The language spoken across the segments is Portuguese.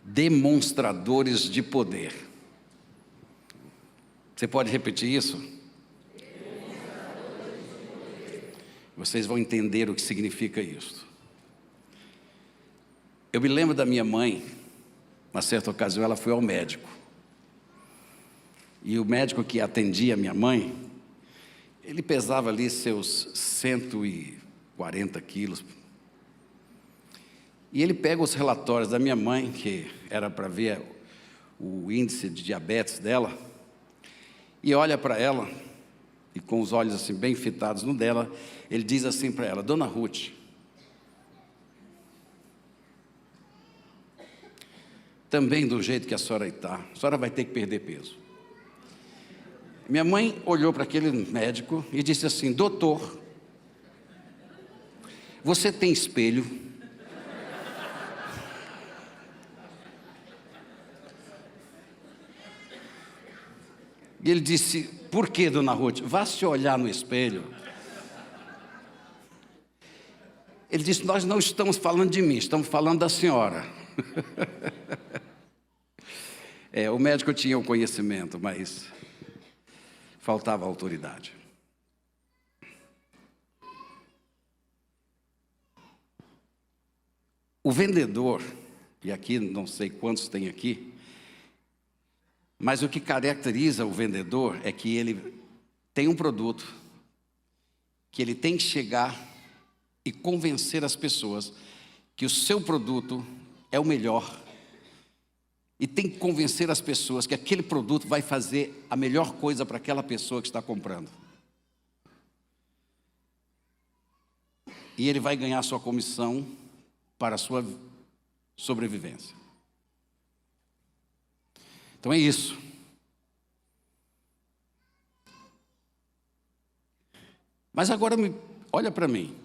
demonstradores de poder. Você pode repetir isso? Vocês vão entender o que significa isso. Eu me lembro da minha mãe, uma certa ocasião ela foi ao médico. E o médico que atendia a minha mãe, ele pesava ali seus 140 quilos. E ele pega os relatórios da minha mãe, que era para ver o índice de diabetes dela, e olha para ela, e com os olhos assim bem fitados no dela, ele diz assim para ela: Dona Ruth, também do jeito que a senhora está, a senhora vai ter que perder peso. Minha mãe olhou para aquele médico e disse assim: doutor, você tem espelho? E ele disse: por que, dona Ruth? Vá se olhar no espelho. Ele disse: nós não estamos falando de mim, estamos falando da senhora. O médico tinha o conhecimento, mas faltava autoridade. O vendedor, e aqui não sei quantos tem aqui, mas o que caracteriza o vendedor é que ele tem um produto, que ele tem que chegar e convencer as pessoas que o seu produto é o melhor. E tem que convencer as pessoas que aquele produto vai fazer a melhor coisa para aquela pessoa que está comprando. E ele vai ganhar sua comissão para a sua sobrevivência. Então é isso. Mas agora olha para mim.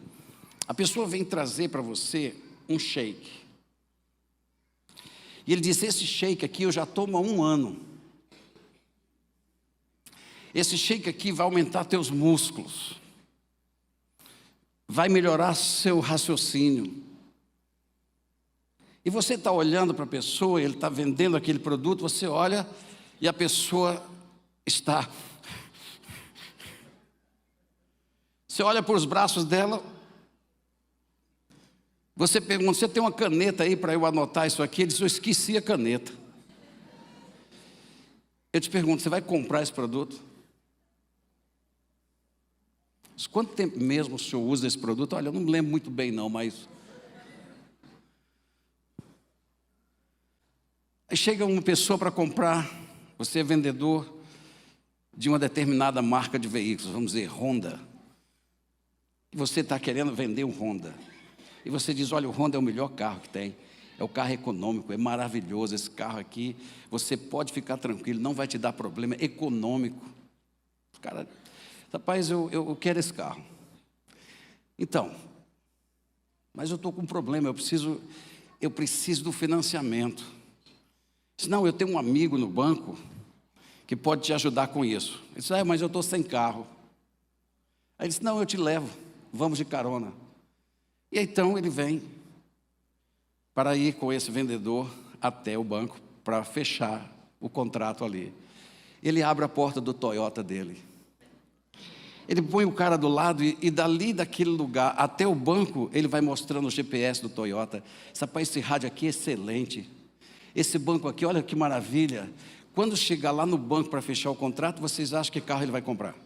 A pessoa vem trazer para você um shake. E ele diz: esse shake aqui eu já tomo há 1 ano. Esse shake aqui vai aumentar teus músculos. Vai melhorar seu raciocínio. E você está olhando para a pessoa, ele está vendendo aquele produto, você olha e a pessoa está... Você olha para os braços dela, você pergunta: você tem uma caneta aí para eu anotar isso aqui? Ele diz: eu esqueci a caneta. Eu te pergunto: você vai comprar esse produto? Quanto tempo mesmo o senhor usa esse produto? Olha, eu não me lembro muito bem não, mas... Aí chega uma pessoa para comprar, você é vendedor de uma determinada marca de veículos, vamos dizer, Honda. E você está querendo vender um Honda. E você diz: olha, o Honda é o melhor carro que tem. É o carro econômico, é maravilhoso esse carro aqui. Você pode ficar tranquilo, não vai te dar problema, é econômico. Cara, rapaz, eu quero esse carro. Então, mas eu estou com um problema, eu preciso do financiamento. Senão eu tenho um amigo no banco que pode te ajudar com isso. Ele disse: mas eu estou sem carro. Aí ele disse: não, eu te levo, vamos de carona. E então ele vem para ir com esse vendedor até o banco para fechar o contrato ali. Ele abre a porta do Toyota dele. Ele põe o cara do lado e dali daquele lugar até o banco ele vai mostrando o GPS do Toyota. Rapaz, esse rádio aqui é excelente. Esse banco aqui, olha que maravilha. Quando chegar lá no banco para fechar o contrato, vocês acham que carro ele vai comprar?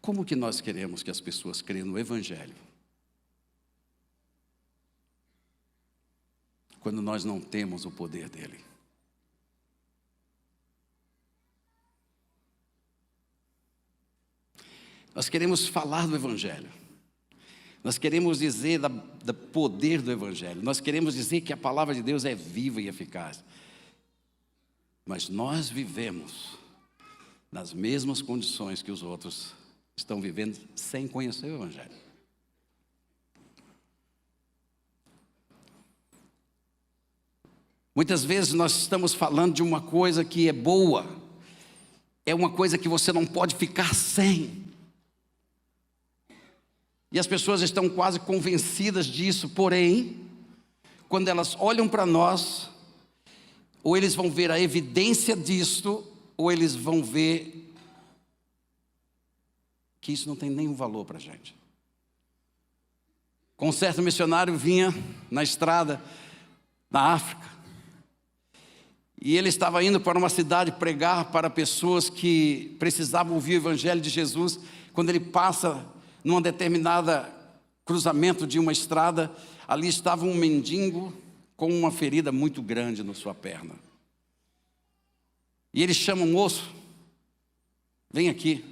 Como que nós queremos que as pessoas creiam no Evangelho? Quando nós não temos o poder dele. Nós queremos falar do Evangelho. Nós queremos dizer do poder do Evangelho. Nós queremos dizer que a palavra de Deus é viva e eficaz. Mas nós vivemos nas mesmas condições que os outros estão vivendo sem conhecer o Evangelho. Muitas vezes nós estamos falando de uma coisa que é boa. É uma coisa que você não pode ficar sem. E as pessoas estão quase convencidas disso, porém, quando elas olham para nós, ou eles vão ver a evidência disto, ou eles vão ver que isso não tem nenhum valor para a gente. Com um certo missionário vinha na estrada, na África, e ele estava indo para uma cidade pregar para pessoas que precisavam ouvir o Evangelho de Jesus. Quando ele passa numa determinada cruzamento de uma estrada, ali estava um mendigo com uma ferida muito grande na sua perna. E ele chama um moço, vem aqui.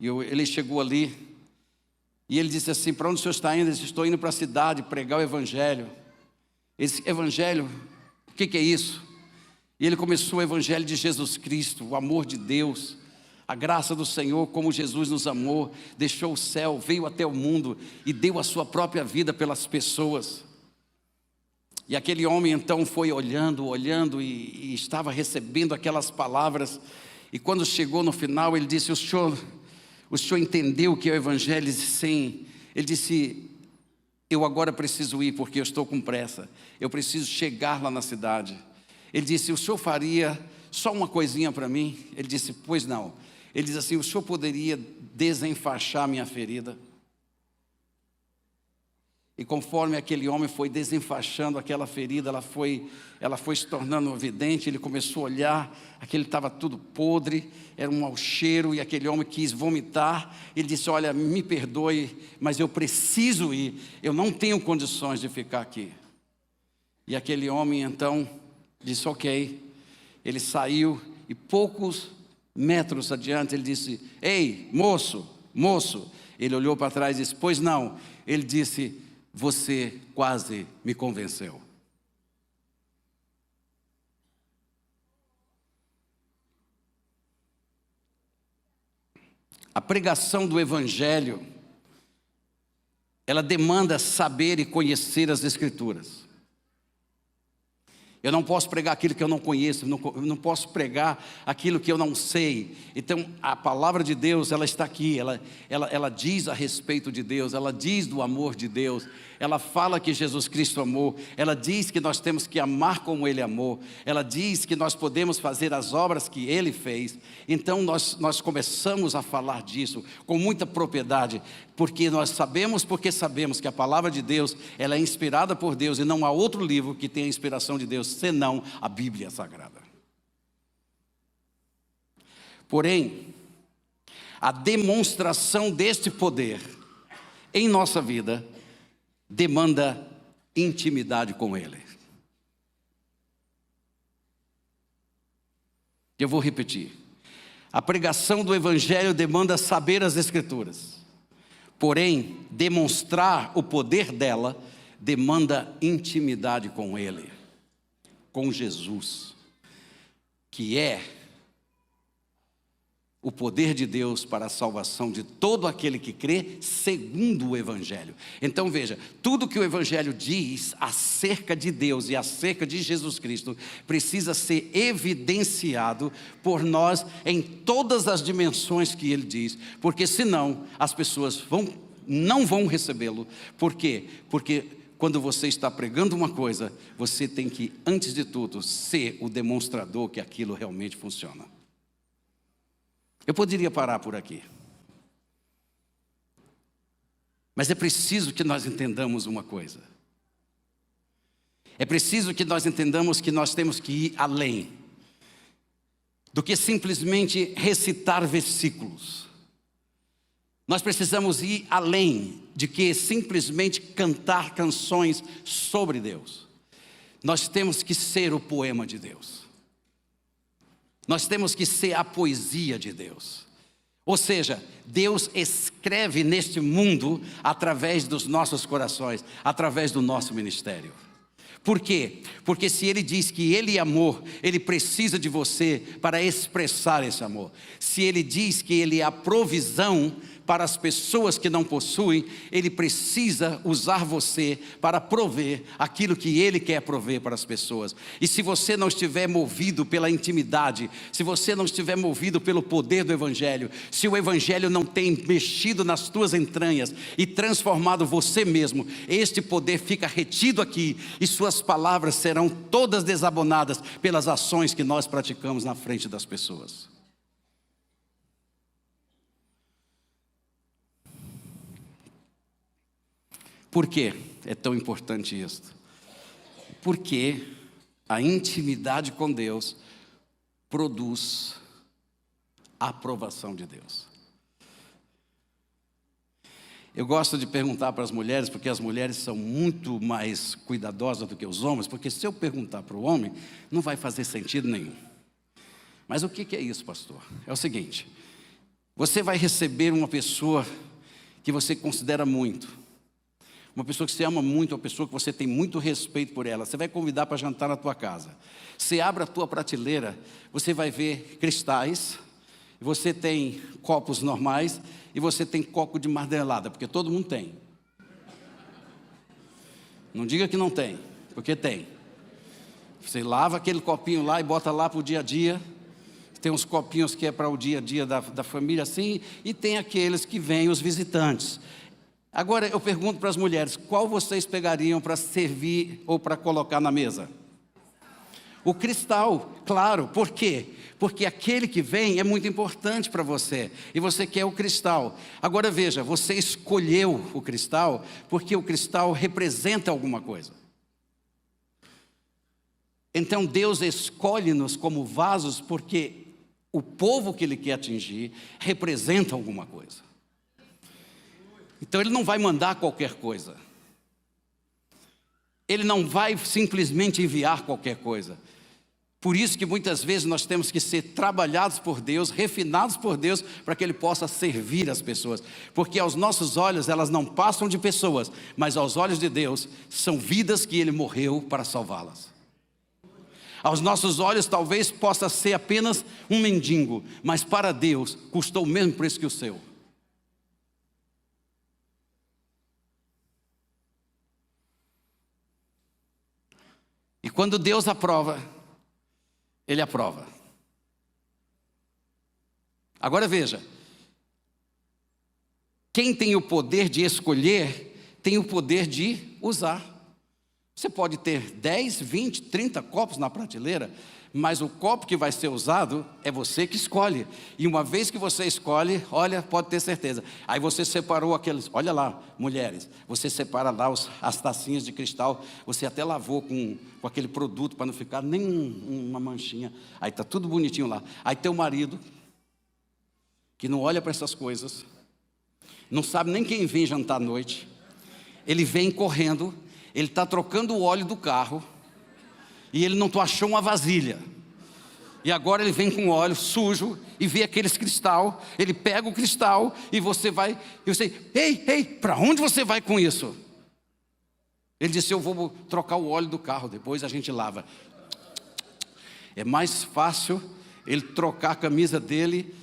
E ele chegou ali, e ele disse assim: para onde o senhor está indo? Ele disse: estou indo para a cidade pregar o Evangelho. Ele disse: Evangelho, o que é isso? E ele começou o Evangelho de Jesus Cristo, o amor de Deus, a graça do Senhor, como Jesus nos amou, deixou o céu, veio até o mundo e deu a sua própria vida pelas pessoas. E aquele homem então foi olhando e estava recebendo aquelas palavras. E quando chegou no final, ele disse: o senhor entendeu o que é o Evangelho? Ele disse: sim. Ele disse: eu agora preciso ir porque eu estou com pressa. Eu preciso chegar lá na cidade. Ele disse: o senhor faria só uma coisinha para mim? Ele disse: pois não. Ele diz assim: o senhor poderia desenfaixar minha ferida? E conforme aquele homem foi desenfaixando aquela ferida, ela foi se tornando evidente. Ele começou a olhar, aquele estava tudo podre, era um mau cheiro, e aquele homem quis vomitar. Ele disse: olha, me perdoe, mas eu preciso ir, eu não tenho condições de ficar aqui. E aquele homem então disse: ok. Ele saiu e poucos metros adiante ele disse: ei, moço. Ele olhou para trás e disse: pois não. Ele disse: você quase me convenceu. A pregação do Evangelho, ela demanda saber e conhecer as Escrituras. Eu não posso pregar aquilo que eu não conheço, eu não posso pregar aquilo que eu não sei. Então, a palavra de Deus, ela está aqui, ela diz a respeito de Deus, ela diz do amor de Deus, ela fala que Jesus Cristo amou, ela diz que nós temos que amar como Ele amou, ela diz que nós podemos fazer as obras que Ele fez. Então, nós começamos a falar disso com muita propriedade, porque sabemos que a palavra de Deus, ela é inspirada por Deus, e não há outro livro que tenha a inspiração de Deus senão a Bíblia Sagrada. Porém, a demonstração deste poder em nossa vida demanda intimidade com Ele. Eu vou repetir. A pregação do Evangelho demanda saber as Escrituras. Porém, demonstrar o poder dela demanda intimidade com Ele, com Jesus, que é o poder de Deus para a salvação de todo aquele que crê segundo o Evangelho. Então veja, tudo que o Evangelho diz acerca de Deus e acerca de Jesus Cristo precisa ser evidenciado por nós em todas as dimensões que Ele diz, porque senão as pessoas não vão recebê-lo. Por quê? Porque quando você está pregando uma coisa, você tem que, antes de tudo, ser o demonstrador que aquilo realmente funciona. Eu poderia parar por aqui. Mas é preciso que nós entendamos uma coisa. É preciso que nós entendamos que nós temos que ir além do que simplesmente recitar versículos. Nós precisamos ir além de que simplesmente cantar canções sobre Deus. Nós temos que ser o poema de Deus. Nós temos que ser a poesia de Deus. Ou seja, Deus escreve neste mundo através dos nossos corações, através do nosso ministério. Por quê? Porque se Ele diz que Ele é amor, Ele precisa de você para expressar esse amor. Se Ele diz que Ele é a provisão para as pessoas que não possuem, Ele precisa usar você para prover aquilo que Ele quer prover para as pessoas. E se você não estiver movido pela intimidade, se você não estiver movido pelo poder do Evangelho, se o Evangelho não tem mexido nas tuas entranhas e transformado você mesmo, este poder fica retido aqui e suas palavras serão todas desabonadas pelas ações que nós praticamos na frente das pessoas. Por que é tão importante isso? Porque a intimidade com Deus produz a aprovação de Deus. Eu gosto de perguntar para as mulheres, porque as mulheres são muito mais cuidadosas do que os homens, porque se eu perguntar para o homem, não vai fazer sentido nenhum. Mas o que é isso, pastor? É o seguinte: você vai receber uma pessoa que você considera muito, uma pessoa que você ama muito, uma pessoa que você tem muito respeito por ela. Você vai convidar para jantar na tua casa. Você abre a tua prateleira, você vai ver cristais, você tem copos normais e você tem copo de marmelada, porque todo mundo tem. Não diga que não tem, porque tem. Você lava aquele copinho lá e bota lá para o dia a dia. Tem uns copinhos que é para o dia a dia da família assim, e tem aqueles que vêm os visitantes. Agora eu pergunto para as mulheres, qual vocês pegariam para servir ou para colocar na mesa? O cristal, claro. Por quê? Porque aquele que vem é muito importante para você, e você quer o cristal. Agora veja, você escolheu o cristal porque o cristal representa alguma coisa. Então Deus escolhe-nos como vasos porque o povo que Ele quer atingir representa alguma coisa. Então Ele não vai mandar qualquer coisa. Ele não vai simplesmente enviar qualquer coisa. Por isso que muitas vezes nós temos que ser trabalhados por Deus, refinados por Deus, para que Ele possa servir as pessoas. Porque aos nossos olhos elas não passam de pessoas, mas aos olhos de Deus são vidas que Ele morreu para salvá-las. Aos nossos olhos talvez possa ser apenas um mendigo, mas para Deus custou o mesmo preço que o seu. E quando Deus aprova, Ele aprova. Agora veja, quem tem o poder de escolher, tem o poder de usar. Você pode ter 10, 20, 30 copos na prateleira, mas o copo que vai ser usado é você que escolhe. E uma vez que você escolhe, olha, pode ter certeza. Aí você separou aqueles, olha lá, mulheres, você separa lá as tacinhas de cristal, você até lavou com aquele produto para não ficar nem uma manchinha. Aí está tudo bonitinho lá. Aí teu marido, que não olha para essas coisas, não sabe nem quem vem jantar à noite, ele vem correndo, ele está trocando o óleo do carro, e ele não achou uma vasilha. E agora ele vem com óleo sujo e vê aqueles cristal. Ele pega o cristal e você vai. E você, ei, para onde você vai com isso? Ele disse, eu vou trocar o óleo do carro, depois a gente lava. É mais fácil ele trocar a camisa dele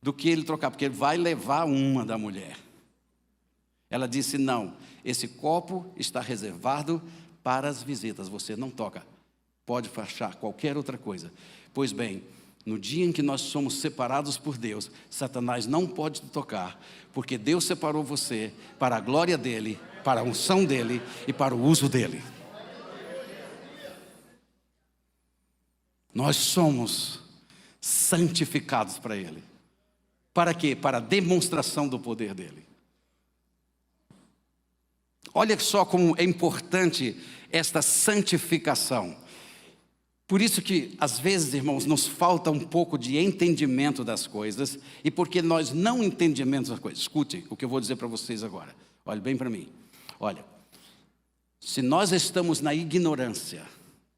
do que ele trocar, porque ele vai levar uma da mulher. Ela disse, não, esse copo está reservado para as visitas, você não toca. Pode achar qualquer outra coisa. Pois bem, no dia em que nós somos separados por Deus, Satanás não pode te tocar, porque Deus separou você para a glória dEle, para a unção dEle e para o uso dEle. Nós somos santificados para Ele. Para quê? Para a demonstração do poder dEle. Olha só como é importante esta santificação. Por isso que, às vezes, irmãos, nos falta um pouco de entendimento das coisas, e porque nós não entendemos as coisas. Escute o que eu vou dizer para vocês agora. Olhe bem para mim. Olha, se nós estamos na ignorância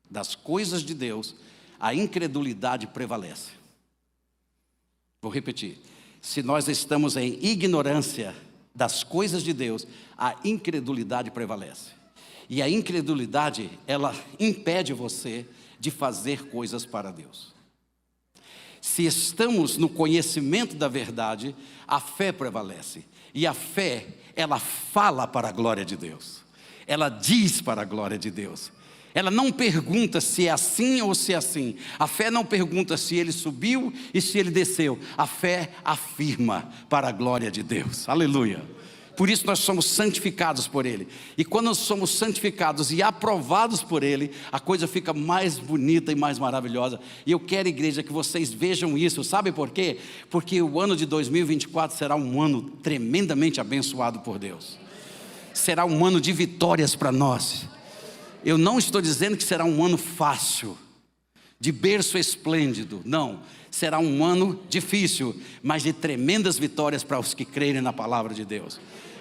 das coisas de Deus, a incredulidade prevalece. Vou repetir. Se nós estamos em ignorância das coisas de Deus, a incredulidade prevalece. E a incredulidade, ela impede você de fazer coisas para Deus. Se estamos no conhecimento da verdade, a fé prevalece. E a fé, ela fala para a glória de Deus. Ela diz para a glória de Deus. Ela não pergunta se é assim ou se é assim. A fé não pergunta se ele subiu e se ele desceu. A fé afirma para a glória de Deus. Aleluia. Por isso nós somos santificados por Ele. E quando nós somos santificados e aprovados por Ele, a coisa fica mais bonita e mais maravilhosa. E eu quero, igreja, que vocês vejam isso. Sabe por quê? Porque o ano de 2024 será um ano tremendamente abençoado por Deus. Será um ano de vitórias para nós. Eu não estou dizendo que será um ano fácil, de berço esplêndido. Não, será um ano difícil, mas de tremendas vitórias para os que crerem na palavra de Deus.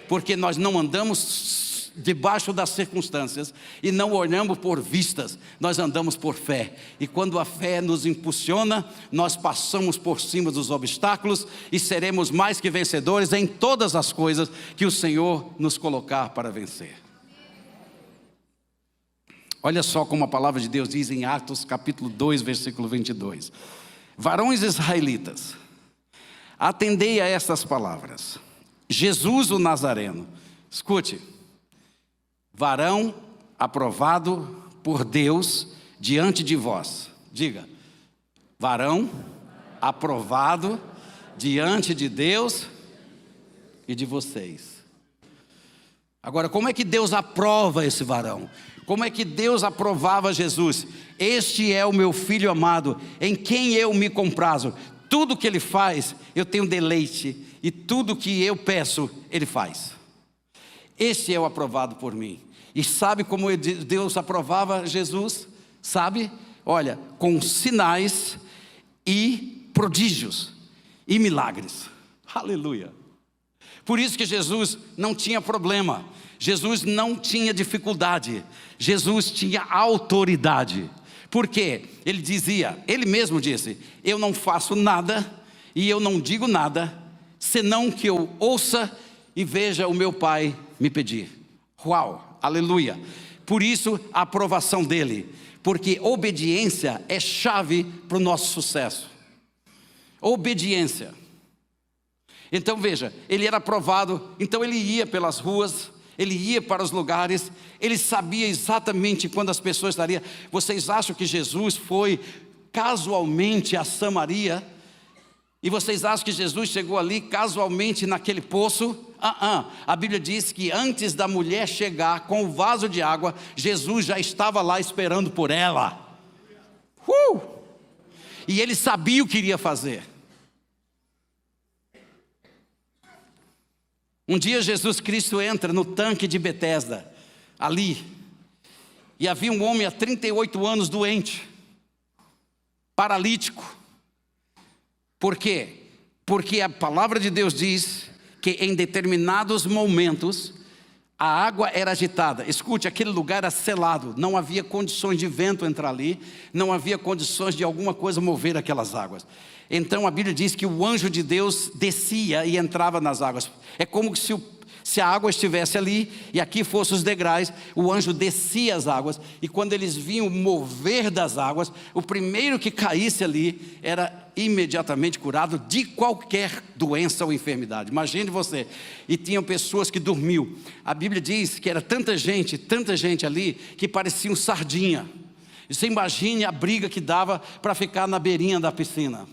Porque nós não andamos debaixo das circunstâncias e não olhamos por vistas, nós andamos por fé. E quando a fé nos impulsiona, nós passamos por cima dos obstáculos e seremos mais que vencedores em todas as coisas que o Senhor nos colocar para vencer. Olha só como a palavra de Deus diz em Atos capítulo 2, versículo 22. Varões israelitas, atendei a estas palavras. Jesus o Nazareno, escute, varão aprovado por Deus diante de vós. Diga, varão aprovado diante de Deus e de vocês. Agora, como é que Deus aprova esse varão? Como é que Deus aprovava Jesus? Este é o meu filho amado, em quem eu me comprazo. Tudo que ele faz, eu tenho deleite, e tudo que eu peço, ele faz. Este é o aprovado por mim. E sabe como Deus aprovava Jesus? Sabe? Olha, com sinais e prodígios e milagres. Aleluia. Por isso que Jesus não tinha problema. Jesus não tinha dificuldade. Jesus tinha autoridade. Por quê? Ele dizia, ele mesmo disse, eu não faço nada e eu não digo nada, senão que eu ouça e veja o meu Pai me pedir. Uau, aleluia. Por isso a aprovação dele, porque obediência é chave para o nosso sucesso. Obediência. Então veja, ele era aprovado, então ele ia pelas ruas, ele ia para os lugares, ele sabia exatamente quando as pessoas estariam. Vocês acham que Jesus foi casualmente a Samaria? E vocês acham que Jesus chegou ali casualmente naquele poço? A Bíblia diz que antes da mulher chegar com o vaso de água, Jesus já estava lá esperando por ela. E ele sabia o que iria fazer. Um dia Jesus Cristo entra no tanque de Betesda, ali, e havia um homem há 38 anos doente, paralítico. Por quê? Porque a palavra de Deus diz que em determinados momentos a água era agitada. Escute, aquele lugar era selado, não havia condições de vento entrar ali, não havia condições de alguma coisa mover aquelas águas. Então a Bíblia diz que o anjo de Deus descia e entrava nas águas. É como se a água estivesse ali e aqui fossem os degraus, o anjo descia as águas, e quando eles vinham mover das águas, o primeiro que caísse ali era imediatamente curado de qualquer doença ou enfermidade. Imagine você, e tinham pessoas que dormiam. A Bíblia diz que era tanta gente ali, que pareciam sardinha. E você imagine a briga que dava para ficar na beirinha da piscina.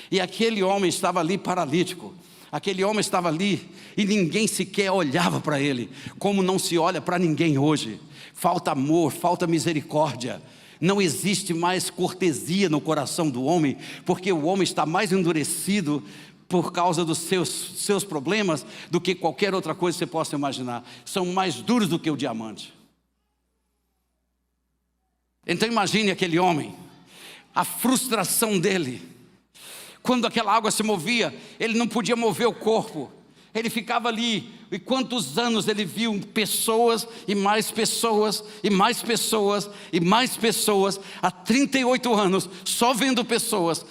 E aquele homem estava ali paralítico. Aquele homem estava ali e ninguém sequer olhava para ele, como não se olha para ninguém hoje. Falta amor, falta misericórdia. Não existe mais cortesia no coração do homem, porque o homem está mais endurecido por causa dos seus problemas do que qualquer outra coisa que você possa imaginar. São mais duros do que o diamante. Então imagine aquele homem, a frustração dele. Quando aquela água se movia, ele não podia mover o corpo. Ele ficava ali, e quantos anos ele viu pessoas, e mais pessoas, e mais pessoas, e mais pessoas, há 38 anos, só vendo pessoas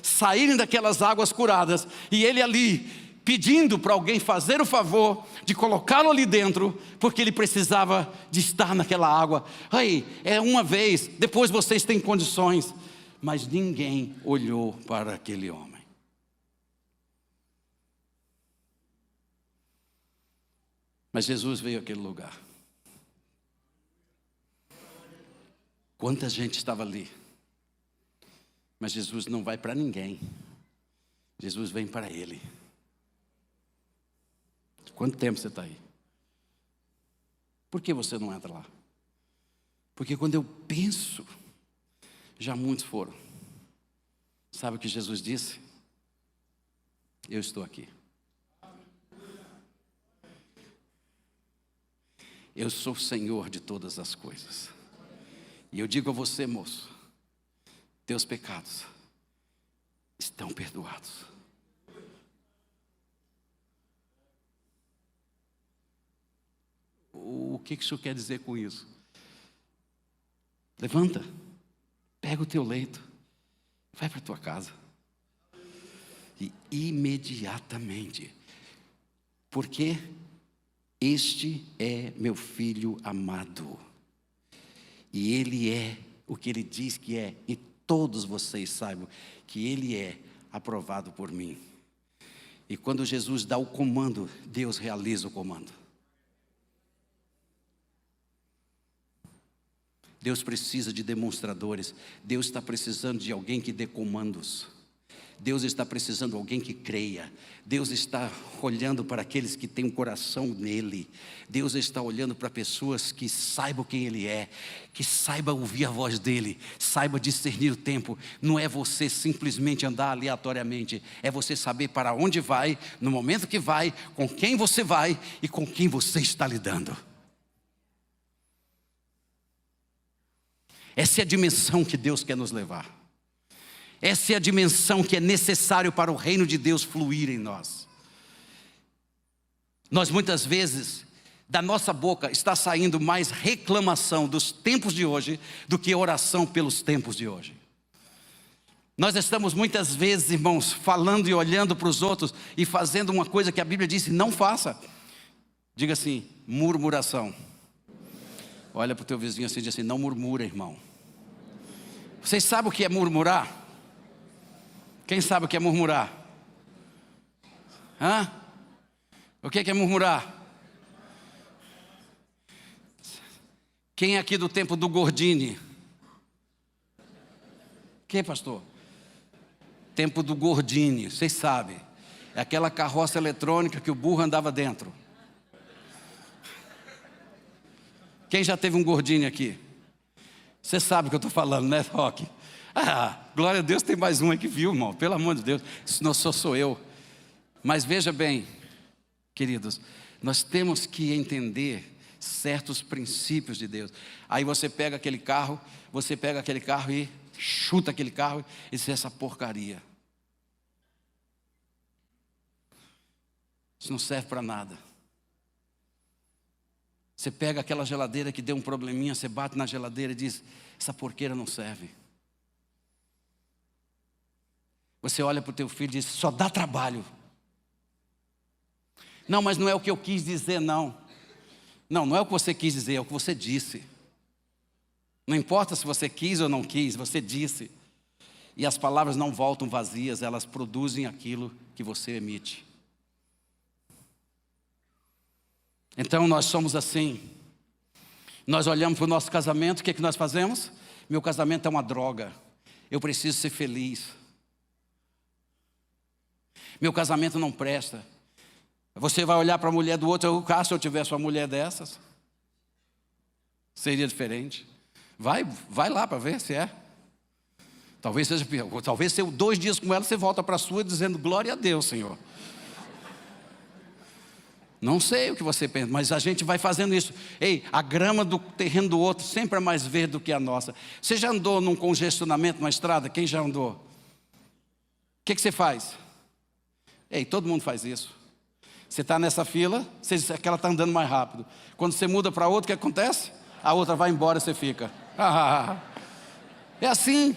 saírem daquelas águas curadas, e ele ali, pedindo para alguém fazer o favor de colocá-lo ali dentro, porque ele precisava de estar naquela água. Aí, é uma vez, depois vocês têm condições, mas ninguém olhou para aquele homem. Mas Jesus veio àquele lugar. Quanta gente estava ali. Mas Jesus não vai para ninguém. Jesus vem para ele. Quanto tempo você está aí? Por que você não entra lá? Porque quando eu penso, já muitos foram. Sabe o que Jesus disse? Eu estou aqui. Eu sou o Senhor de todas as coisas. E eu digo a você, moço, teus pecados estão perdoados. O que o senhor quer dizer com isso? Levanta, pega o teu leito, vai para a tua casa. E imediatamente, porque este é meu filho amado, e ele é o que ele diz que é, e todos vocês saibam que ele é aprovado por mim. E quando Jesus dá o comando, Deus realiza o comando. Deus precisa de demonstradores. Deus está precisando de alguém que dê comandos. Deus está precisando de alguém que creia. Deus está olhando para aqueles que têm um coração nele. Deus está olhando para pessoas que saibam quem ele é, que saibam ouvir a voz dele, saiba discernir o tempo. Não é você simplesmente andar aleatoriamente, é você saber para onde vai, no momento que vai, com quem você vai e com quem você está lidando. Essa é a dimensão que Deus quer nos levar. Essa é a dimensão que é necessário para o reino de Deus fluir em nós. Nós muitas vezes, da nossa boca, está saindo mais reclamação dos tempos de hoje do que oração pelos tempos de hoje. Nós estamos muitas vezes, irmãos, falando e olhando para os outros e fazendo uma coisa que a Bíblia disse, não faça. Diga assim, murmuração. Olha para o teu vizinho assim e diz assim, não murmura, irmão. Vocês sabem o que é murmurar? Quem sabe o que é murmurar? Hã? O que é murmurar? Quem é aqui do tempo do Gordini? Que, pastor? Tempo do Gordini, vocês sabem. É aquela carroça eletrônica que o burro andava dentro. Quem já teve um Gordini aqui? Você sabe o que eu estou falando, né, Roque? Ah, glória a Deus, tem mais um aí que viu, irmão. Pelo amor de Deus, isso não sou eu. Mas veja bem, queridos, nós temos que entender certos princípios de Deus. Aí você pega aquele carro e chuta aquele carro e diz, essa porcaria. Isso não serve para nada. Você pega aquela geladeira que deu um probleminha, você bate na geladeira e diz, essa porqueira não serve. Você olha para o teu filho e diz, só dá trabalho. Não, mas não é o que eu quis dizer, não. Não é o que você quis dizer, é o que você disse. Não importa se você quis ou não quis, você disse. E as palavras não voltam vazias, elas produzem aquilo que você emite. Então nós somos assim. Nós olhamos para o nosso casamento, o que é que nós fazemos? Meu casamento é uma droga, eu preciso ser feliz. Meu casamento não presta. Você vai olhar para a mulher do outro, se eu tivesse uma mulher dessas, seria diferente. Vai lá para ver se é. Talvez seja pior. Talvez 2 dias com ela, você volta para a sua dizendo, glória a Deus, Senhor. Não sei o que você pensa, mas a gente vai fazendo isso. Ei, a grama do terreno do outro sempre é mais verde do que a nossa. Você já andou num congestionamento na estrada? Quem já andou? O que você faz? Ei, todo mundo faz isso. Você está nessa fila, você diz que ela está andando mais rápido. Quando você muda para outra, o que acontece? A outra vai embora e você fica. É assim.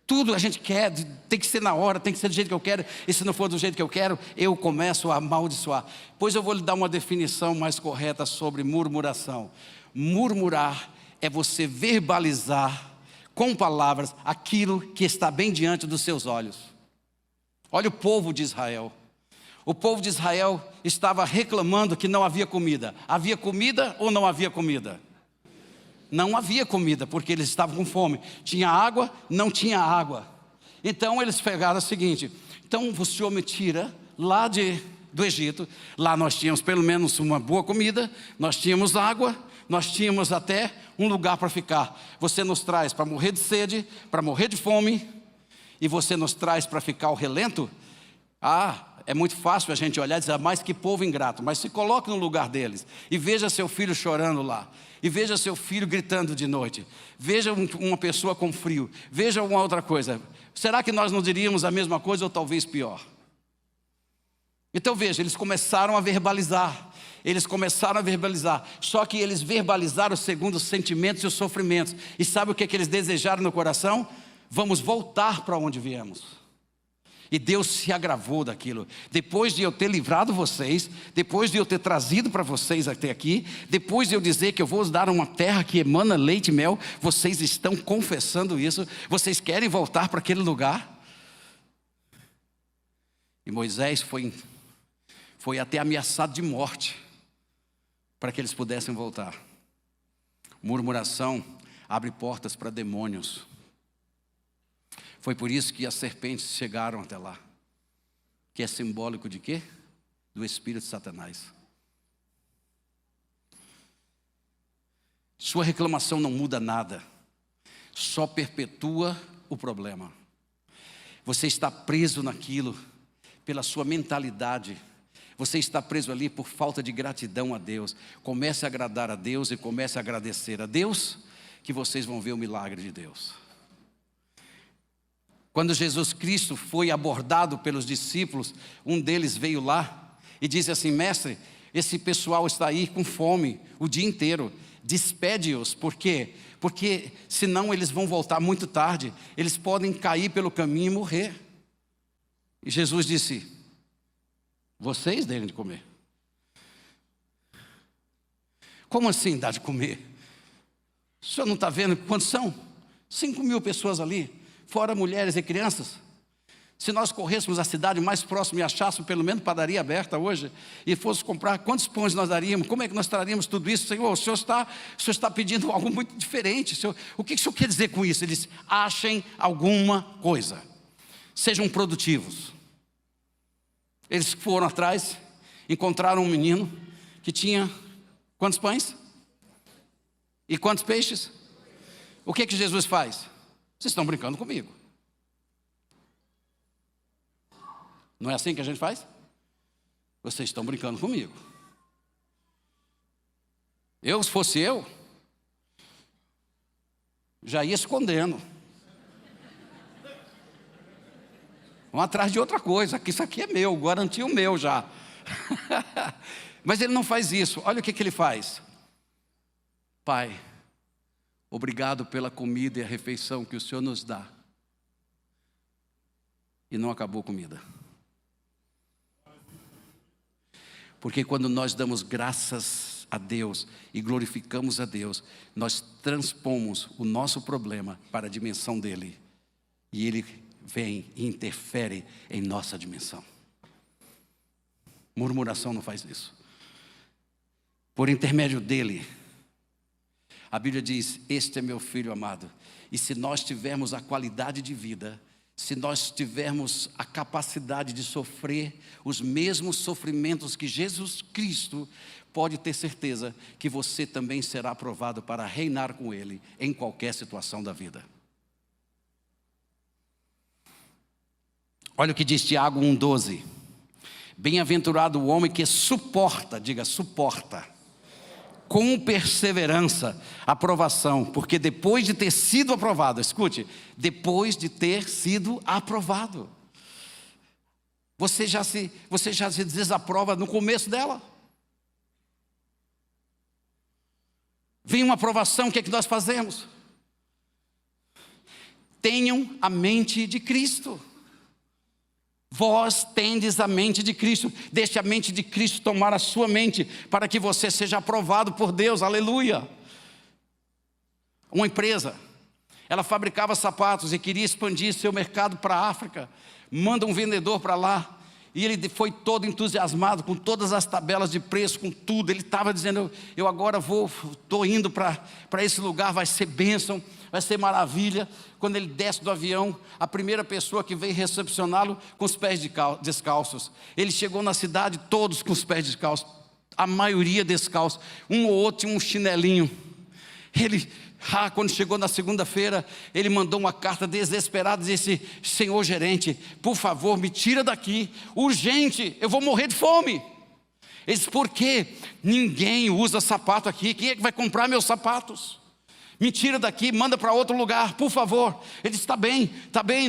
Tudo a gente quer, tem que ser na hora, tem que ser do jeito que eu quero. E se não for do jeito que eu quero, eu começo a amaldiçoar. Pois eu vou lhe dar uma definição mais correta sobre murmuração. Murmurar é você verbalizar com palavras aquilo que está bem diante dos seus olhos. Olha o povo de Israel. O povo de Israel estava reclamando que não havia comida. Havia comida ou não havia comida? Não havia comida, porque eles estavam com fome. Tinha água? Não tinha água. Então eles pegaram o seguinte: então o Senhor me tira lá do Egito. Lá nós tínhamos pelo menos uma boa comida, nós tínhamos água, nós tínhamos até um lugar para ficar. Você nos traz para morrer de sede, para morrer de fome, e você nos traz para ficar ao relento? É muito fácil a gente olhar e dizer, mas que povo ingrato. Mas se coloque no lugar deles e veja seu filho chorando lá, e veja seu filho gritando de noite, veja uma pessoa com frio, veja uma outra coisa. Será que nós não diríamos a mesma coisa ou talvez pior? Então veja, eles começaram a verbalizar. Só que eles verbalizaram segundo os sentimentos e os sofrimentos. E sabe o que eles desejaram no coração? Vamos voltar para onde viemos. E Deus se agravou daquilo. Depois de eu ter livrado vocês, depois de eu ter trazido para vocês até aqui, depois de eu dizer que eu vou dar uma terra que emana leite e mel, vocês estão confessando isso, vocês querem voltar para aquele lugar? E Moisés foi até ameaçado de morte para que eles pudessem voltar. Murmuração abre portas para demônios. Foi por isso que as serpentes chegaram até lá. Que é simbólico de quê? Do espírito de Satanás. Sua reclamação não muda nada. Só perpetua o problema. Você está preso naquilo pela sua mentalidade. Você está preso ali por falta de gratidão a Deus. Comece a agradar a Deus e comece a agradecer a Deus, que vocês vão ver o milagre de Deus. Quando Jesus Cristo foi abordado pelos discípulos, um deles veio lá e disse assim: mestre, esse pessoal está aí com fome o dia inteiro, despede-os. Por quê? Porque senão eles vão voltar muito tarde, eles podem cair pelo caminho e morrer. E Jesus disse: vocês deem de comer. Como assim dar de comer? O senhor não está vendo quantos são? 5.000 pessoas ali, fora mulheres e crianças. Se nós corrêssemos a cidade mais próxima e achássemos pelo menos padaria aberta hoje, e fosse comprar, quantos pães nós daríamos? Como é que nós traríamos tudo isso? Senhor, o senhor está pedindo algo muito diferente. O que o senhor quer dizer com isso? Ele disse: achem alguma coisa, sejam produtivos. Eles foram atrás, encontraram um menino que tinha quantos pães? E quantos peixes? O que Jesus faz? Vocês estão brincando comigo. Não é assim que a gente faz? Vocês estão brincando comigo. Se fosse eu, já ia escondendo. Vamos atrás de outra coisa, que isso aqui é meu, garanti o meu já. Mas ele não faz isso. Olha o que ele faz. Pai, obrigado pela comida e a refeição que o Senhor nos dá. E não acabou a comida. Porque quando nós damos graças a Deus e glorificamos a Deus, nós transpomos o nosso problema para a dimensão dele. E ele vem e interfere em nossa dimensão. Murmuração não faz isso. Por intermédio dele, a Bíblia diz: este é meu filho amado. E se nós tivermos a qualidade de vida, se nós tivermos a capacidade de sofrer os mesmos sofrimentos que Jesus Cristo, pode ter certeza que você também será aprovado para reinar com ele em qualquer situação da vida. Olha o que diz Tiago 1,12. Bem-aventurado o homem que suporta, diga suporta, com perseverança a provação, porque depois de ter sido aprovado, escute, depois de ter sido aprovado, você já se desaprova no começo dela. Vem uma aprovação, o que é que nós fazemos? Tenham a mente de Cristo. Vós tendes a mente de Cristo. Deixe a mente de Cristo tomar a sua mente, para que você seja aprovado por Deus, aleluia. Uma empresa, Ela fabricava sapatos e queria expandir seu mercado para a África. Manda um vendedor para lá. E ele foi todo entusiasmado com todas as tabelas de preço, com tudo. Ele estava dizendo, eu agora estou indo para esse lugar, vai ser bênção, vai ser maravilha. Quando ele desce do avião, a primeira pessoa que veio recepcioná-lo com os pés descalços. Ele chegou na cidade, todos com os pés descalços, a maioria descalços. Um ou outro tinha um chinelinho. Quando chegou na segunda-feira, ele mandou uma carta desesperada e disse, senhor gerente, por favor, me tira daqui, urgente, eu vou morrer de fome. Ele disse, por quê? Ninguém usa sapato aqui, quem é que vai comprar meus sapatos? Me tira daqui, manda para outro lugar, por favor. Ele disse, tá bem,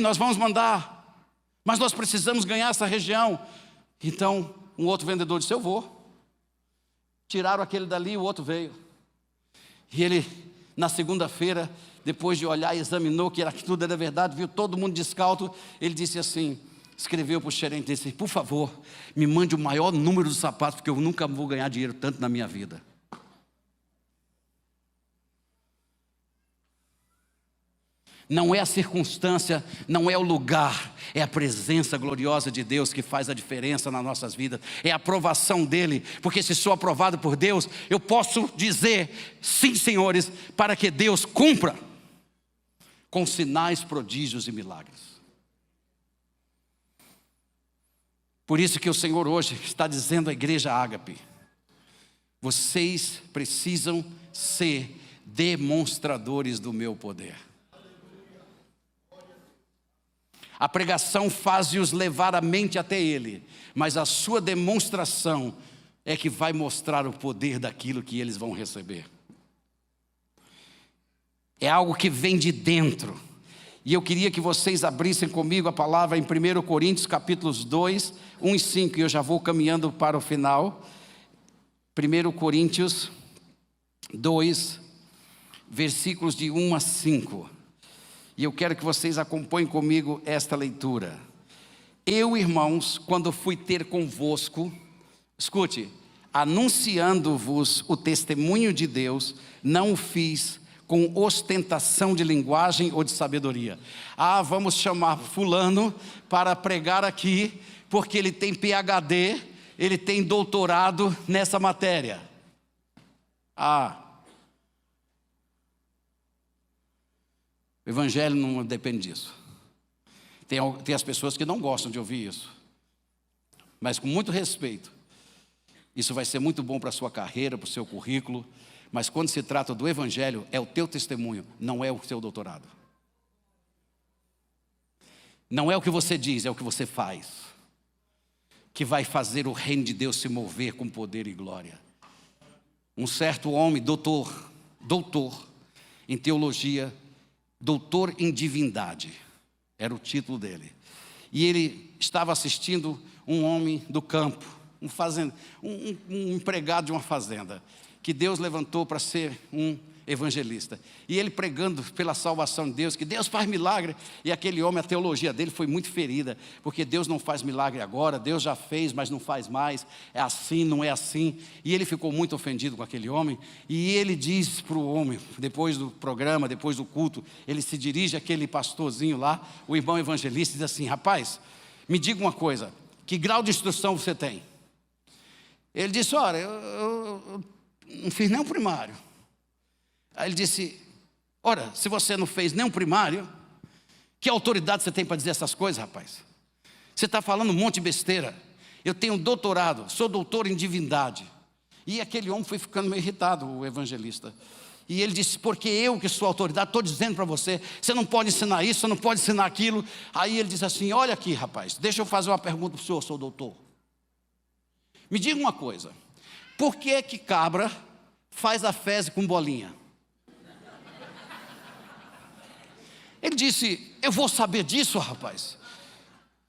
nós vamos mandar, mas nós precisamos ganhar essa região. Então, um outro vendedor disse, eu vou. Tiraram aquele dali e o outro veio. E ele, na segunda-feira, depois de olhar, examinou que tudo era verdade, viu todo mundo descalço, ele disse assim, escreveu para o gerente, disse, por favor, me mande o maior número de sapatos, porque eu nunca vou ganhar dinheiro tanto na minha vida. Não é a circunstância, não é o lugar, é a presença gloriosa de Deus que faz a diferença nas nossas vidas, é a aprovação dEle, porque se sou aprovado por Deus, eu posso dizer, sim senhores, para que Deus cumpra, com sinais, prodígios e milagres. Por isso que o Senhor hoje está dizendo à igreja Ágape, vocês precisam ser demonstradores do meu poder. A pregação faz-os levar a mente até Ele, mas a sua demonstração é que vai mostrar o poder daquilo que eles vão receber. É algo que vem de dentro. E eu queria que vocês abrissem comigo a palavra em 1 Coríntios capítulos 2, 1 e 5, e eu já vou caminhando para o final. 1 Coríntios 2, versículos de 1 a 5. E eu quero que vocês acompanhem comigo esta leitura. Eu, irmãos, quando fui ter convosco, escute, anunciando-vos o testemunho de Deus, não o fiz com ostentação de linguagem ou de sabedoria. Vamos chamar fulano para pregar aqui, porque ele tem PhD, ele tem doutorado nessa matéria. O evangelho não depende disso. Tem as pessoas que não gostam de ouvir isso. Mas com muito respeito, isso vai ser muito bom para a sua carreira, para o seu currículo. Mas quando se trata do evangelho, é o teu testemunho, não é o seu doutorado. Não é o que você diz, é o que você faz, que vai fazer o reino de Deus se mover com poder e glória. Um certo homem, doutor em teologia, doutor em divindade, era o título dele. E ele estava assistindo um homem do campo, um empregado de uma fazenda, que Deus levantou para ser um evangelista. E ele pregando pela salvação de Deus, que Deus faz milagre. E aquele homem, a teologia dele foi muito ferida, porque Deus não faz milagre agora, Deus já fez, mas não faz mais. É assim, não é assim. E ele ficou muito ofendido com aquele homem. E ele diz para o homem, depois do programa, depois do culto, ele se dirige àquele pastorzinho lá, o irmão evangelista, e diz assim, rapaz, me diga uma coisa, que grau de instrução você tem? Ele disse, olha, eu não fiz nem o primário. Aí ele disse, ora, se você não fez nem um primário, que autoridade você tem para dizer essas coisas, rapaz? Você está falando um monte de besteira. Eu tenho um doutorado, sou doutor em divindade. E aquele homem foi ficando meio irritado, o evangelista. E ele disse, porque eu que sou autoridade, estou dizendo para você, você não pode ensinar isso, você não pode ensinar aquilo. Aí ele disse assim, olha aqui, rapaz, deixa eu fazer uma pergunta para o senhor, sou doutor. Me diga uma coisa, por que é que cabra faz a fezes com bolinha? Ele disse, eu vou saber disso, rapaz.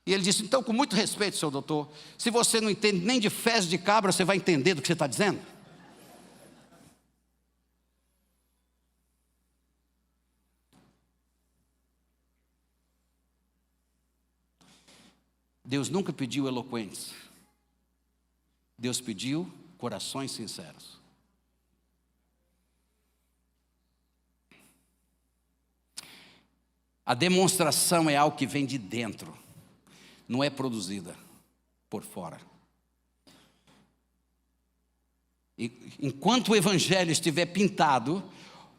E ele disse, então com muito respeito, senhor doutor, se você não entende nem de fezes de cabra, você vai entender do que você está dizendo? Deus nunca pediu eloquentes. Deus pediu corações sinceros. A demonstração é algo que vem de dentro, não é produzida por fora. E enquanto o evangelho estiver pintado,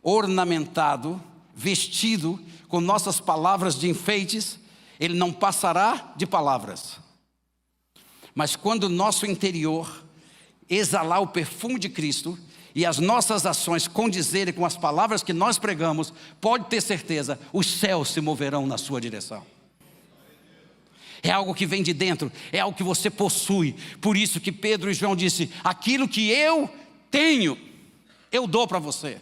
ornamentado, vestido com nossas palavras de enfeites, ele não passará de palavras. Mas quando o nosso interior exalar o perfume de Cristo e as nossas ações condizerem com as palavras que nós pregamos, pode ter certeza, os céus se moverão na sua direção. É algo que vem de dentro, é algo que você possui. Por isso que Pedro e João disse: aquilo que eu tenho, eu dou para você.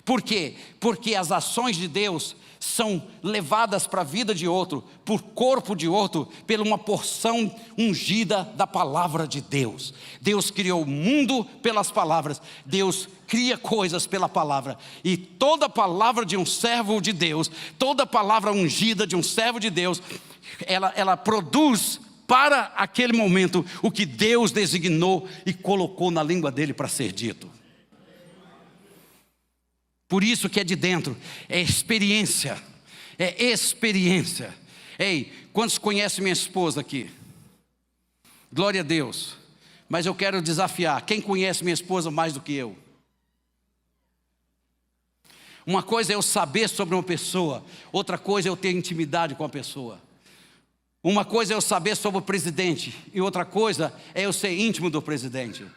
Por quê? Porque as ações de Deus são levadas para a vida de outro, por corpo de outro, por uma porção ungida da palavra de Deus. Deus criou o mundo pelas palavras, Deus cria coisas pela palavra, e toda palavra de um servo de Deus, toda palavra ungida de um servo de Deus, ela produz para aquele momento o que Deus designou e colocou na língua dele para ser dito. Por isso que é de dentro, é experiência, é experiência. Ei, quantos conhecem minha esposa aqui? Glória a Deus. Mas eu quero desafiar, quem conhece minha esposa mais do que eu? Uma coisa é eu saber sobre uma pessoa, outra coisa é eu ter intimidade com a pessoa. Uma coisa é eu saber sobre o presidente, e outra coisa é eu ser íntimo do presidente.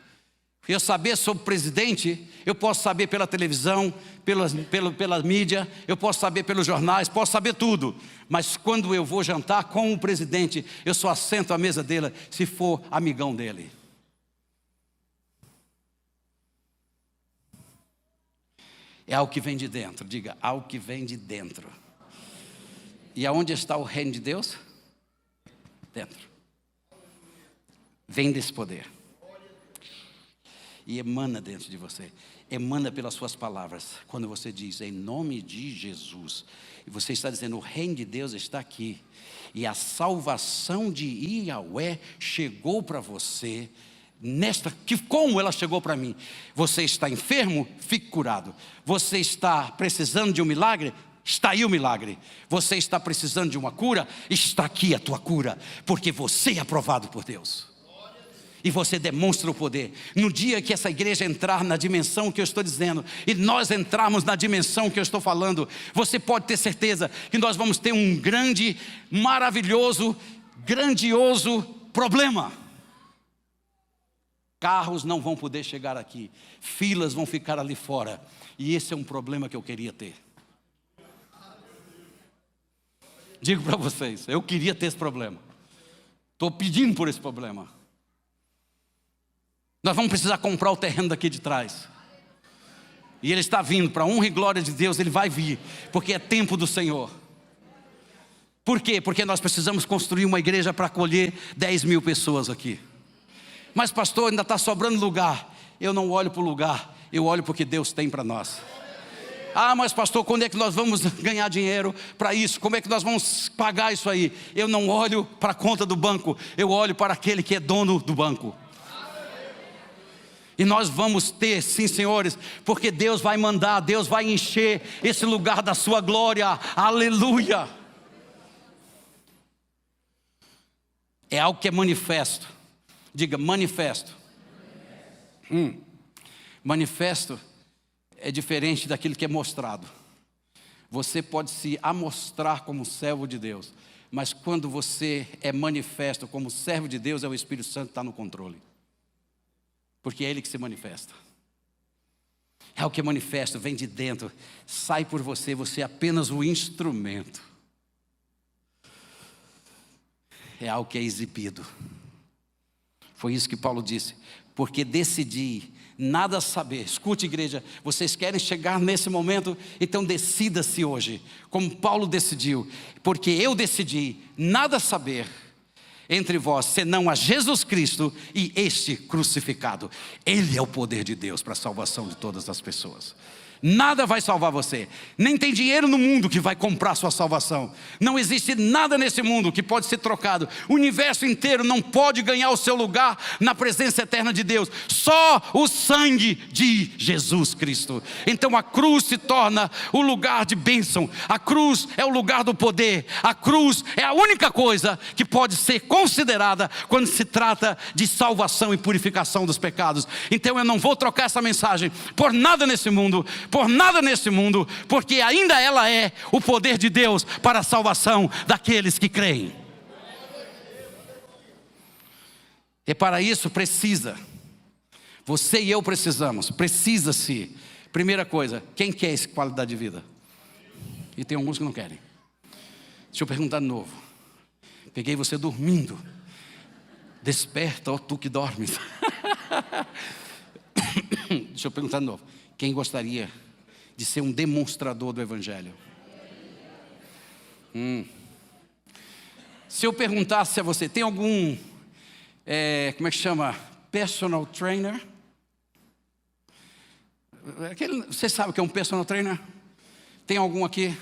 Eu saber sobre o presidente, eu posso saber pela televisão, pela mídia, eu posso saber pelos jornais, posso saber tudo. Mas quando eu vou jantar com o presidente, eu só assento à mesa dele se for amigão dele. É algo que vem de dentro, diga, algo que vem de dentro. E aonde está o reino de Deus? Dentro. Vem desse poder. E emana dentro de você, emana pelas suas palavras. Quando você diz em nome de Jesus, e você está dizendo o reino de Deus está aqui, e a salvação de Yahweh chegou para você, como ela chegou para mim? Você está enfermo? Fique curado. Você está precisando de um milagre? Está aí o milagre. Você está precisando de uma cura? Está aqui a tua cura, porque você é aprovado por Deus. E você demonstra o poder. No dia que essa igreja entrar na dimensão que eu estou dizendo, e nós entrarmos na dimensão que eu estou falando, você pode ter certeza que nós vamos ter um grande, maravilhoso, grandioso problema. Carros não vão poder chegar aqui, filas vão ficar ali fora, e esse é um problema que eu queria ter. Digo para vocês, eu queria ter esse problema. Estou pedindo por esse problema. Nós vamos precisar comprar o terreno daqui de trás. E ele está vindo, para a honra e glória de Deus, ele vai vir, porque é tempo do Senhor. Por quê? Porque nós precisamos construir uma igreja para acolher 10 mil pessoas aqui. Mas pastor, ainda está sobrando lugar. Eu não olho para o lugar, eu olho para o que Deus tem para nós. Ah, mas pastor, quando é que nós vamos ganhar dinheiro para isso? Como é que nós vamos pagar isso aí? Eu não olho para a conta do banco, eu olho para aquele que é dono do banco. E nós vamos ter, sim senhores, porque Deus vai mandar, Deus vai encher esse lugar da sua glória, aleluia. É algo que é manifesto, diga manifesto. Manifesto é diferente daquilo que é mostrado. Você pode se amostrar como servo de Deus, mas quando você é manifesto como servo de Deus, é o Espírito Santo que está no controle. Porque é Ele que se manifesta. É o que é manifesto, vem de dentro, sai por você, você é apenas o instrumento. É algo que é exibido. Foi isso que Paulo disse, porque decidi nada saber. Escute, igreja, vocês querem chegar nesse momento? Então decida-se hoje, como Paulo decidiu, porque eu decidi nada saber entre vós, senão a Jesus Cristo e este crucificado. Ele é o poder de Deus para a salvação de todas as pessoas. Nada vai salvar você. Nem tem dinheiro no mundo que vai comprar sua salvação. Não existe nada nesse mundo que pode ser trocado. O universo inteiro não pode ganhar o seu lugar na presença eterna de Deus. Só o sangue de Jesus Cristo. Então a cruz se torna o lugar de bênção. A cruz é o lugar do poder. A cruz é a única coisa que pode ser considerada quando se trata de salvação e purificação dos pecados. Então eu não vou trocar essa mensagem por nada nesse mundo, porque ainda ela é o poder de Deus para a salvação daqueles que creem. E para isso você e eu precisa-se. Primeira coisa, quem quer essa qualidade de vida? E tem alguns que não querem. Deixa eu perguntar de novo. Peguei você dormindo. Desperta, ó tu que dormes. Deixa eu perguntar de novo. Quem gostaria de ser um demonstrador do Evangelho? Se eu perguntasse a você, tem algum, como é que chama? Personal trainer? Você sabe o que é um personal trainer? Tem algum aqui?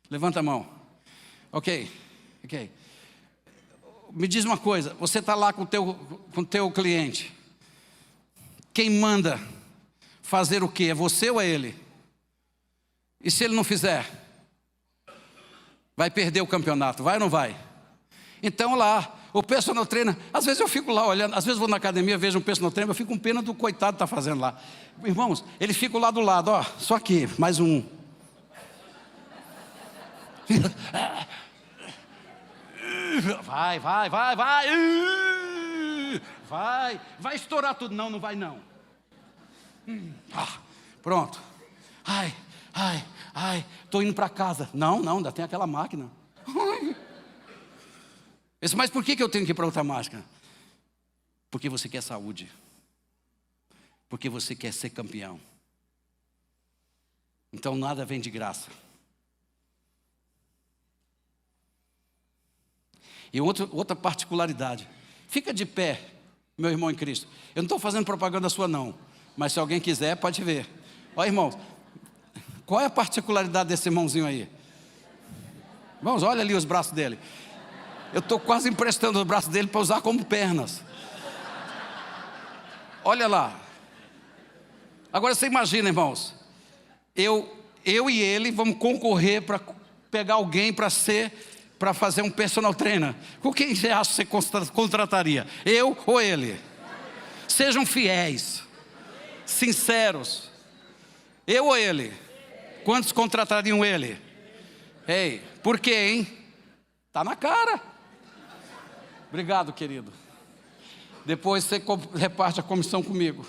Levanta a mão. Ok. Me diz uma coisa, você está lá com o teu cliente. Quem manda fazer o quê? É você ou é ele? E se ele não fizer? Vai perder o campeonato, vai ou não vai? Então lá, o personal trainer, às vezes eu fico lá olhando, às vezes vou na academia, vejo um personal trainer, eu fico com pena do coitado que está fazendo lá. Irmãos, ele fica lá do lado, ó, só aqui, mais um. Vai estourar tudo. Não vai não. Pronto. Estou indo para casa. Não, ainda tem aquela máquina. Mas por que eu tenho que ir para outra máquina? Porque você quer saúde. Porque você quer ser campeão. Então nada vem de graça. E outra particularidade. Fica de pé, meu irmão em Cristo. Eu não estou fazendo propaganda sua não. Mas se alguém quiser, pode ver. Olha, irmãos. Qual é a particularidade desse irmãozinho aí? Irmãos, olha ali os braços dele. Eu estou quase emprestando os braços dele para usar como pernas. Olha lá. Agora você imagina, irmãos. Eu e ele vamos concorrer para pegar alguém para fazer um personal trainer. Com quem você acha que você contrataria? Eu ou ele? Sejam fiéis, sinceros. Eu ou ele? Quantos contratariam ele? Ei, por quê, hein? Está na cara. Obrigado, querido. Depois você reparte a comissão comigo.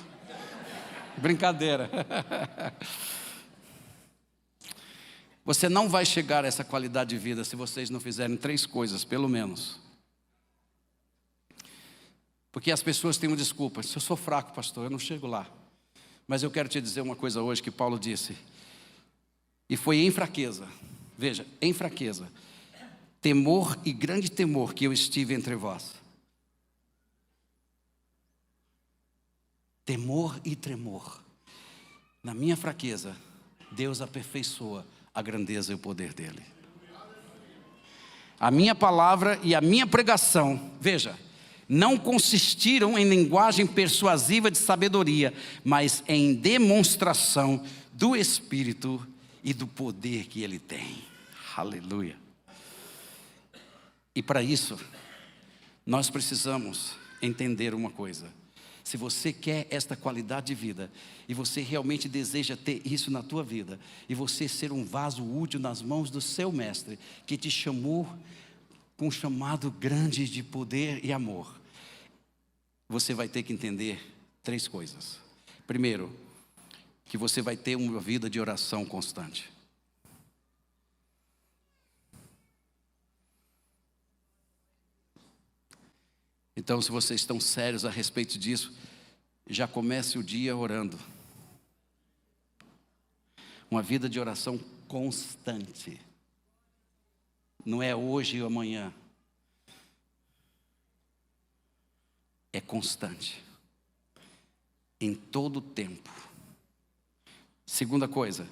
Brincadeira. Você não vai chegar a essa qualidade de vida se vocês não fizerem 3 coisas, pelo menos. Porque as pessoas têm uma desculpa. Se eu sou fraco, pastor, eu não chego lá. Mas eu quero te dizer uma coisa hoje que Paulo disse. E foi em fraqueza. Veja, em fraqueza. Temor e grande temor que eu estive entre vós. Temor e tremor. Na minha fraqueza, Deus aperfeiçoa a grandeza e o poder dele. A minha palavra e a minha pregação, veja, não consistiram em linguagem persuasiva de sabedoria, mas em demonstração do Espírito e do poder que ele tem. Aleluia. E para isso, nós precisamos entender uma coisa. Se você quer esta qualidade de vida, e você realmente deseja ter isso na tua vida, e você ser um vaso útil nas mãos do seu mestre, que te chamou com um chamado grande de poder e amor, você vai ter que entender 3 coisas. Primeiro, que você vai ter uma vida de oração constante. Então, se vocês estão sérios a respeito disso, já comece o dia orando. Uma vida de oração constante. Não é hoje ou amanhã. É constante. Em todo tempo. Segunda coisa,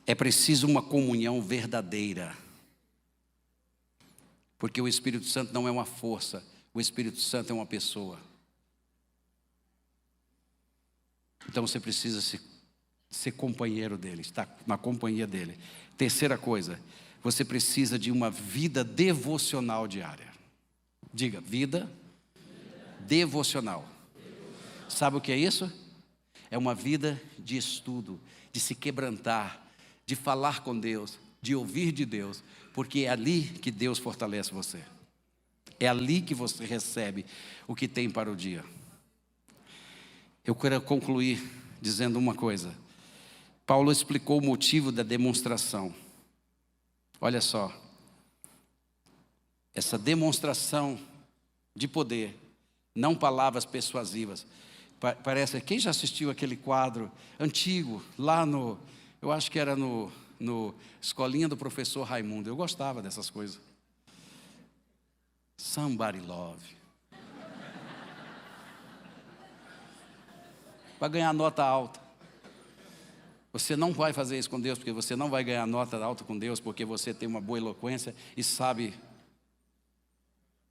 é preciso uma comunhão verdadeira. Porque o Espírito Santo não é uma força, o Espírito Santo é uma pessoa. Então você precisa ser companheiro dele, estar na companhia dele. Terceira coisa, você precisa de uma vida devocional diária. Diga, vida devocional. Sabe o que é isso? É uma vida de estudo, de se quebrantar, de falar com Deus, de ouvir de Deus, porque é ali que Deus fortalece você. É ali que você recebe o que tem para o dia. Eu quero concluir dizendo uma coisa. Paulo explicou o motivo da demonstração. Olha só. Essa demonstração de poder, não palavras persuasivas. Parece, quem já assistiu aquele quadro antigo, lá no, eu acho que era no Escolinha do Professor Raimundo. Eu gostava dessas coisas. Somebody love. Para ganhar nota alta. Você não vai fazer isso com Deus, porque você não vai ganhar nota alta com Deus, porque você tem uma boa eloquência e sabe.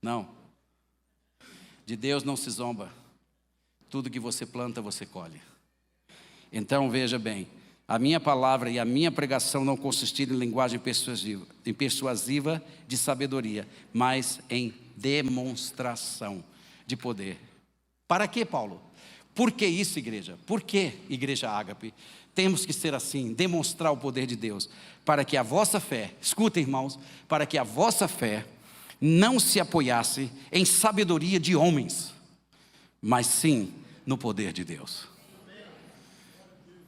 Não. De Deus não se zomba. Tudo que você planta, você colhe. Então, veja bem, a minha palavra e a minha pregação não consistiram em linguagem persuasiva de sabedoria, mas em demonstração de poder. Para quê, Paulo? Por que isso, igreja? Por que, igreja Ágape? Temos que ser assim, demonstrar o poder de Deus, para que a vossa fé, escutem, irmãos, para que a vossa fé não se apoiasse em sabedoria de homens, mas sim no poder de Deus.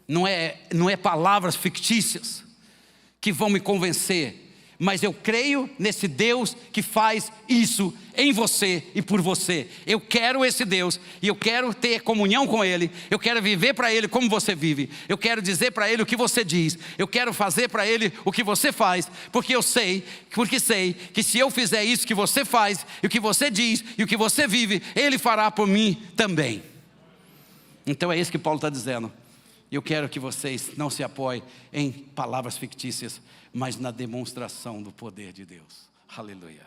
Não é palavras fictícias que vão me convencer, mas eu creio nesse Deus que faz isso em você e por você. Eu quero esse Deus e eu quero ter comunhão com Ele. Eu quero viver para Ele como você vive. Eu quero dizer para Ele o que você diz. Eu quero fazer para Ele o que você faz, porque sei que se eu fizer isso que você faz, e o que você diz e o que você vive, Ele fará por mim também. Então é isso que Paulo está dizendo. Eu quero que vocês não se apoiem em palavras fictícias, mas na demonstração do poder de Deus. Aleluia.